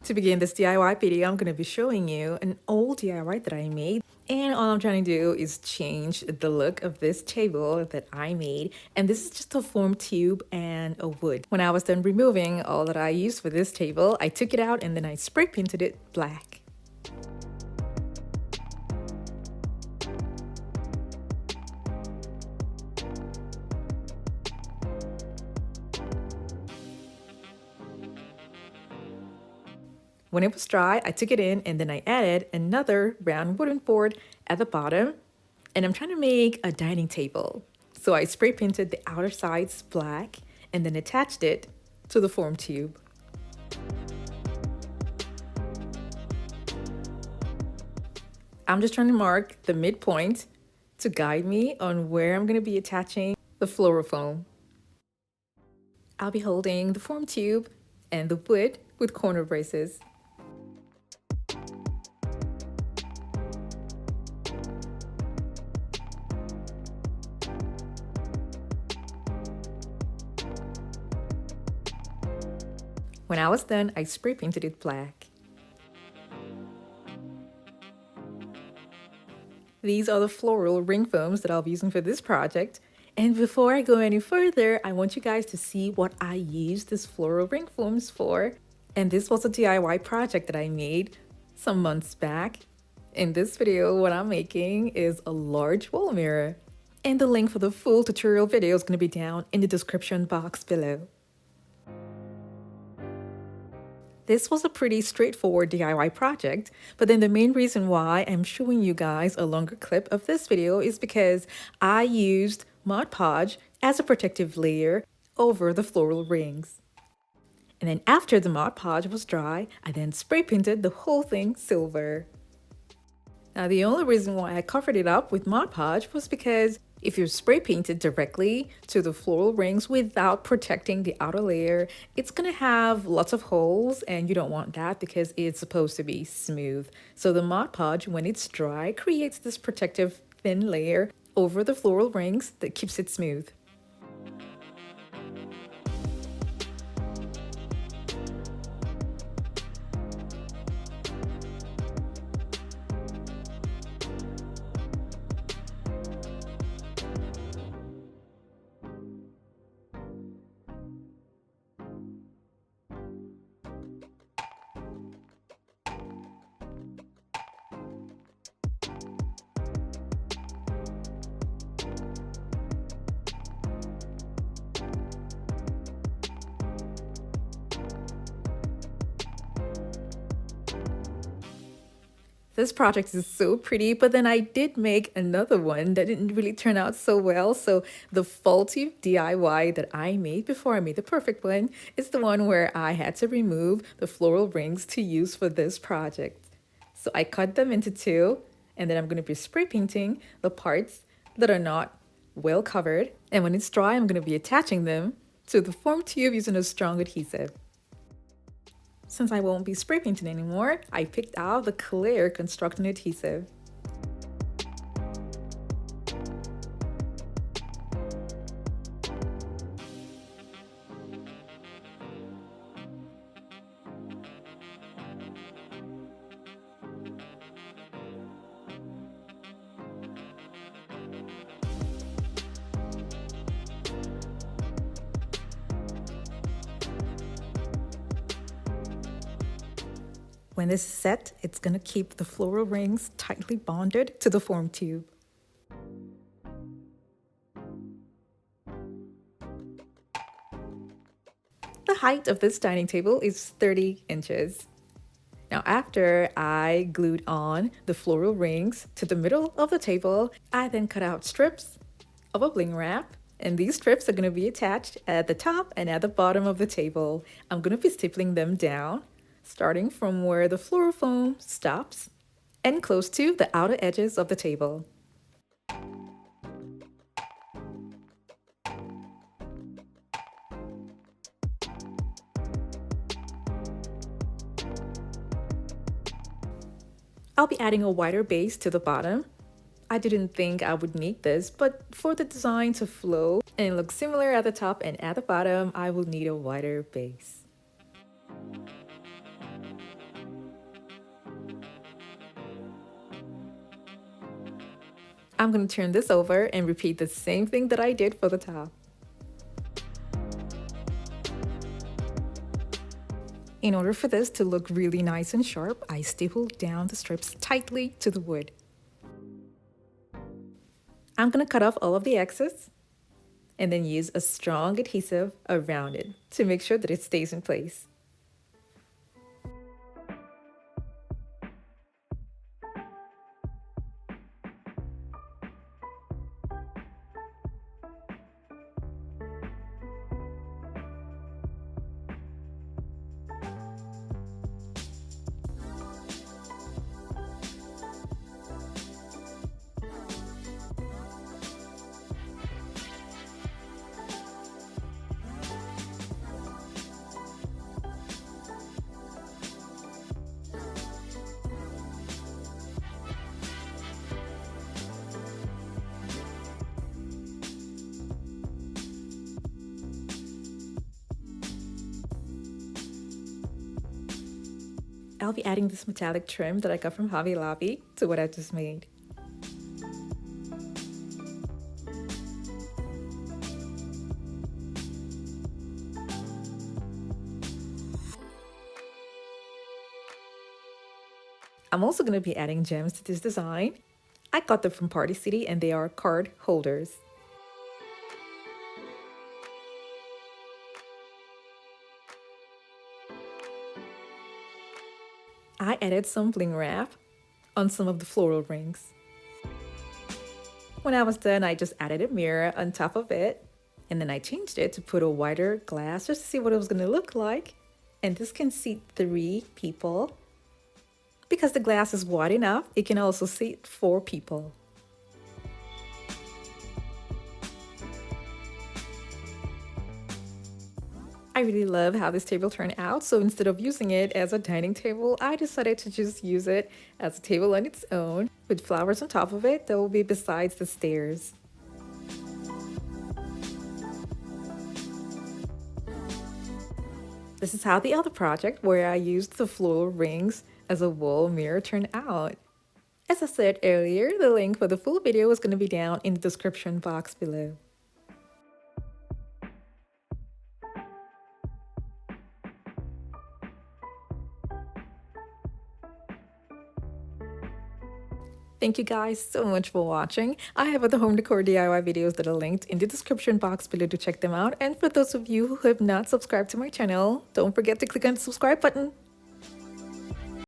To begin this DIY video, I'm going to be showing you an old DIY that I made. And all I'm trying to do is change the look of this table that I made. And this is just a foam tube and a wood. When I was done removing all that I used for this table, I took it out and then I spray painted it black. When it was dry, I took it in and then I added another round wooden board at the bottom. And I'm trying to make a dining table. So I spray painted the outer sides black and then attached it to the foam tube. I'm just trying to mark the midpoint to guide me on where I'm going to be attaching the floral foam. I'll be holding the foam tube and the wood with corner braces. When I was done, I spray painted it black. These are the floral ring foams that I'll be using for this project. And before I go any further, I want you guys to see what I used this floral ring foams for. And this was a DIY project that I made some months back. In this video, what I'm making is a large wall mirror. And the link for the full tutorial video is going to be down in the description box below. This was a pretty straightforward DIY project, but then the main reason why I'm showing you guys a longer clip of this video is because I used Mod Podge as a protective layer over the floral rings. And then after the Mod Podge was dry, I then spray painted the whole thing silver. Now the only reason why I covered it up with Mod Podge was because if you spray paint it directly to the floral rings without protecting the outer layer, it's gonna have lots of holes and you don't want that because it's supposed to be smooth. So the Mod Podge, when it's dry, creates this protective thin layer over the floral rings that keeps it smooth. This project is so pretty, but then I did make another one that didn't really turn out so well. So the faulty DIY that I made before I made the perfect one is the one where I had to remove the floral rings to use for this project. So I cut them into two, and then I'm going to be spray painting the parts that are not well covered. And when it's dry, I'm going to be attaching them to the foam tube using a strong adhesive. Since I won't be spray painting anymore, I picked out the clear construction adhesive. When this is set, it's going to keep the floral rings tightly bonded to the foam tube. The height of this dining table is 30 inches. Now after I glued on the floral rings to the middle of the table, I then cut out strips of a bling wrap. And these strips are going to be attached at the top and at the bottom of the table. I'm going to be stapling them down, starting from where the floral foam stops and close to the outer edges of the table. I'll be adding a wider base to the bottom. I didn't think I would need this, but for the design to flow and look similar at the top and at the bottom, I will need a wider base. I'm going to turn this over and repeat the same thing that I did for the top. In order for this to look really nice and sharp, I stapled down the strips tightly to the wood. I'm going to cut off all of the excess and then use a strong adhesive around it to make sure that it stays in place. I'll be adding this metallic trim that I got from Hobby Lobby to what I just made. I'm also going to be adding gems to this design. I got them from Party City and they are card holders. I added some bling wrap on some of the floral rings. When I was done, I just added a mirror on top of it, and then I changed it to put a wider glass just to see what it was going to look like. And this can seat 3 people. Because the glass is wide enough, it can also seat 4 people. I really love how this table turned out, so instead of using it as a dining table, I decided to just use it as a table on its own with flowers on top of it that will be besides the stairs. This is how the other project, where I used the floral rings as a wall mirror, turned out. As I said earlier, the link for the full video is going to be down in the description box below. Thank you guys so much for watching. I have other home decor DIY videos that are linked in the description box below to check them out. And for those of you who have not subscribed to my channel, don't forget to click on the subscribe button.